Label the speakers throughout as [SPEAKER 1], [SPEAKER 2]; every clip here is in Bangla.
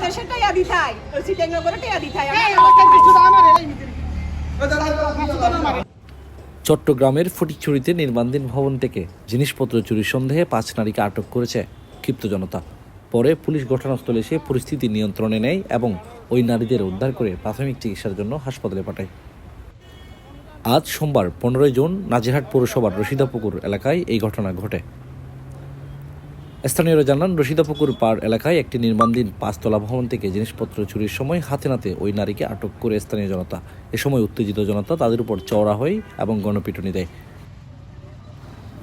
[SPEAKER 1] বাংলাদেশের টাকা দিতাই সিটেঙ্গা করে টাকা দিতাই
[SPEAKER 2] চট্টগ্রামের ফটিকছড়িতে নির্মাণাধীন ভবন থেকে জিনিসপত্র চুরির সন্দেহে 5 নারীকে আটক করেছে ক্ষিপ্ত জনতা। পরে পুলিশ ঘটনাস্থলে এসে পরিস্থিতি নিয়ন্ত্রণে নেয় এবং ওই নারীদের উদ্ধার করে প্রাথমিক চিকিৎসার জন্য হাসপাতালে পাঠায়। আজ সোমবার 15 জুন নাজিরহাট পৌরসভার রশিদাপুকুর এলাকায় এই ঘটনা ঘটে। স্থানীয়রা জানান, রশিদাপুকুর পাড় এলাকায় একটি নির্মাণাধীন 5তলা ভবন থেকে জিনিসপত্র চুরির সময় হাতে নাতে ওই নারীকে আটক করে স্থানীয় জনতা। এ সময় উত্তেজিত জনতা তাদের উপর চওড়া হয় এবং গণপিটুনি দেয়।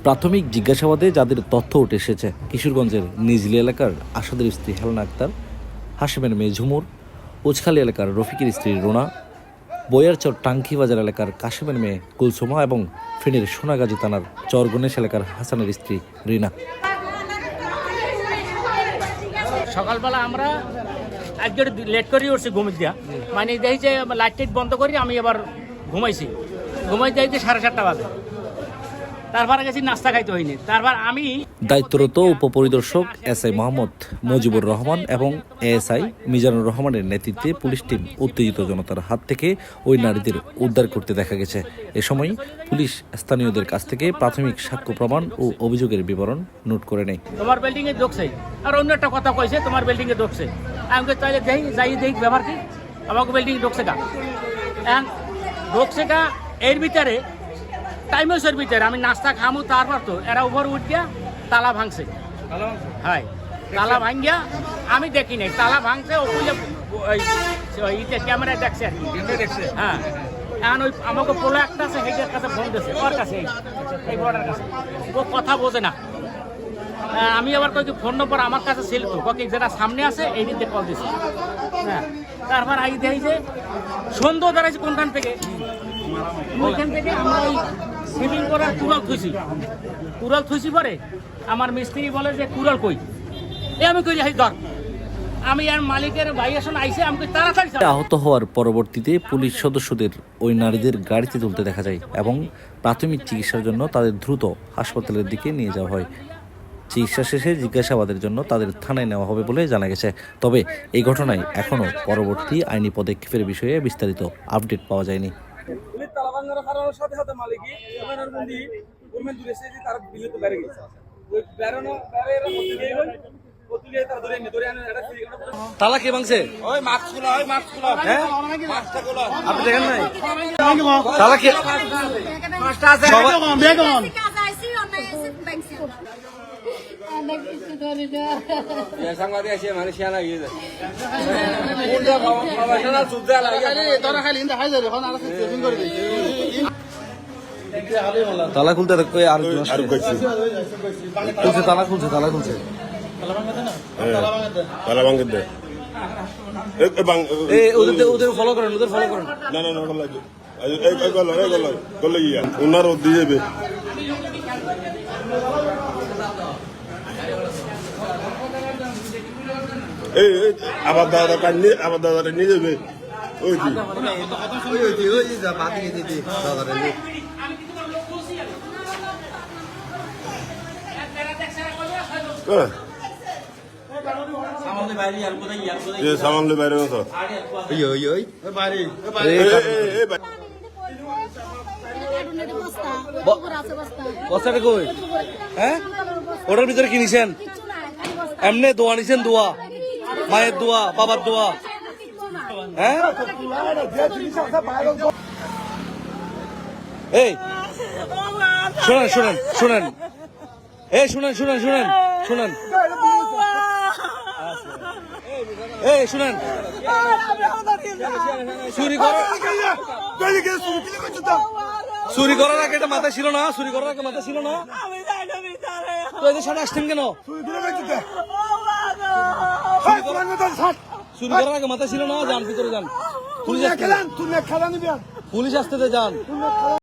[SPEAKER 2] প্রাথমিক জিজ্ঞাসাবাদে যাদের তথ্য উঠে এসেছে, কিশোরগঞ্জের নিজলি এলাকার আসাদের স্ত্রী হেলেনা আক্তার, হাশেমের মেয়ে ঝুমুর, উচখালী এলাকার রফিকের স্ত্রী রোনা, বয়ারচর টাঙ্কিবাজার এলাকার কাশেমের মেয়ে কুলসুমা এবং ফেনীর সোনাগাজী থানার চরগণেশ এলাকার হাসানের স্ত্রী রিনা।
[SPEAKER 3] সকালবেলা আমরা একজন লেট করে উঠছি ঘুমিয়ে দিয়া, মানে দেখি যে লাইট টাইট বন্ধ করি আমি এবার ঘুমাইছি, ঘুমাই যাইতে 7:30 বাজে। তারপর গেছি নাস্তা খাইতে হয়নি। তারপর আমি
[SPEAKER 2] দায়িত্বরত উপপরিদর্শক এসআই মোহাম্মদ মুজিবুর রহমান এবং এএসআই মিজানুর রহমানের নেতৃত্বে পুলিশ টিম উত্তেজিত জনতার হাত থেকে ওই নারীদের উদ্ধার করতে দেখা গেছে। এ সময় পুলিশ স্থানীয়দের কাছ থেকে প্রাথমিক সাক্ষ্য প্রমাণ ও অভিযোগের বিবরণ নোট করে নেয়।
[SPEAKER 3] তোমার বিল্ডিং এ ঢুকছে, আর অন্য একটা কথা কইছে তোমার বিল্ডিং এ ঢুকছে। আমাকে তাইলে দেখি যাই দেখি ব্যাপার কি, আমাকে বিল্ডিং ঢুকছে কা ঢুকছে কা এর ভিতরে টাইমের ভিতরে আমি নাস্তা খামু, তারপর তো এরা উপর উঠিয়া তালা ভাঙছে। হ্যাঁ, তালা ভাঙ্গিয়া আমি দেখি নাই, তালা ভাঙছে ওইটা ক্যামেরায় দেখছে আর কি। হ্যাঁ, এখন ওই আমাকে পোলো একটা আছে সেইটার কাছে ফোন দিয়েছে, ওর কাছে এই বড়ার কাছে, ও কথা বোঝে না। আমি আবার কই ফোন নম্বর আমার কাছে ছিল তো, কী যেটা সামনে আছে এই দিকে কল দিছি। হ্যাঁ, তারপর আই দেখি যে সন্দেহ দাঁড়াইছে কোনখান থেকে, ওইখান থেকে আমরা ওই সেভিং করার কুড়াল থুইছি পরে আমার মিস্ত্রি বলে যে কুড়াল কই, আমি কই যাই ধর, আমি আর মালিকের ভাই আসন আইসে আমাকে তাড়াতাড়ি।
[SPEAKER 2] আহত হওয়ার পরবর্তীতে পুলিশ সদস্যদের ওই নারীদের গাড়িতে তুলতে দেখা যায় এবং প্রাথমিক চিকিৎসার জন্য তাদের দ্রুত হাসপাতালের দিকে নিয়ে যাওয়া হয়। চিকিৎসা শেষে জিজ্ঞাসাবাদের জন্য তাদের থানায় নেওয়া হবে বলে জানা গেছে। তবে এই ঘটনায় এখনও পরবর্তী আইনি পদক্ষেপের বিষয়ে বিস্তারিত আপডেট পাওয়া যায়নি। তালা কে ভাঙছে? আপনি দেখেন নাই? তালা কে? তালা খুলতে তালা খুলছে ওদের ফলো করেন
[SPEAKER 4] না ওনার দিয়ে যাবে। এই আবার দাদাটা নিয়ে যাবে। ওই সামান্য বাইরে মতো
[SPEAKER 2] বস্তাটা কই? হ্যাঁ, ওটার ভিতরে কি নিছেন? এমনি দোয়া নিছেন? দোয়া, মায়ের দোয়া, বাবার দোয়া? হ্যাঁ, এই শুনেন এই শুনেন এই শুনেন, চুরি করার আগে এটা মাথায় ছিল না? চুরি করার আগে মাথায় ছিল না? তো এদের সাথে আসছেন কেন? চুরি করার আগে মাথায় ছিল না? যান ভিতরে যান, পুলিশ আসতে যান।